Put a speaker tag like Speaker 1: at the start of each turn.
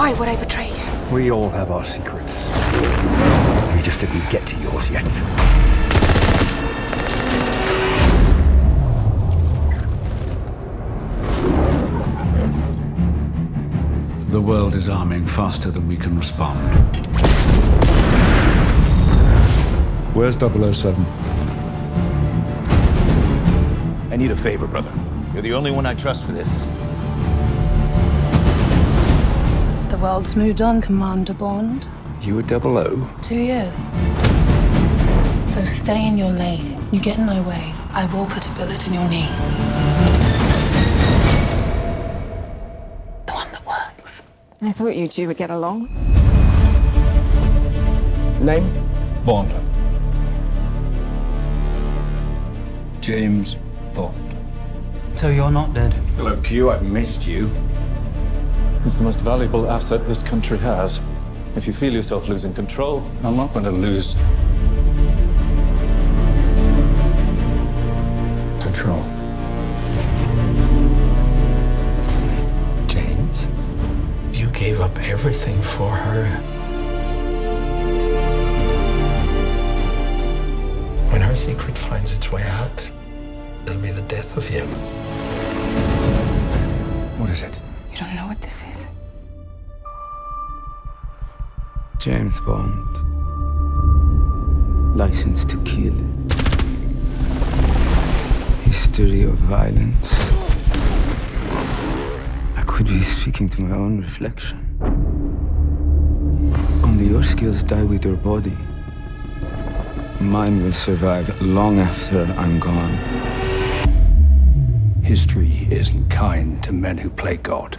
Speaker 1: Why would I betray you?
Speaker 2: We all have our secrets. We just didn't get to yours yet.
Speaker 3: The world is arming faster than we can respond.
Speaker 2: Where's 007?
Speaker 4: I need a favor, brother. You're the only one I trust for this.
Speaker 1: The world's moved on, Commander Bond.
Speaker 2: You were 00?
Speaker 1: 2 years. So stay in your lane. You get in my way, I will put a bullet in your knee. The one that works.
Speaker 5: I thought you two would get along.
Speaker 2: Name?
Speaker 4: Bond.
Speaker 2: James Bond.
Speaker 6: So you're not dead?
Speaker 2: Hello, Q. I've missed you.
Speaker 7: It's the most valuable asset this country has. If you feel yourself losing control,
Speaker 2: I'm not going to lose control. James,
Speaker 6: You gave up everything for her. When her secret finds its way out, it'll be the death of you.
Speaker 2: what is it?
Speaker 1: You don't know what this is.
Speaker 8: James Bond. License to kill. History of violence. I could be speaking to my own reflection. Only your skills die with your body. Mine will survive long after I'm gone.
Speaker 2: History isn't kind to men who play God.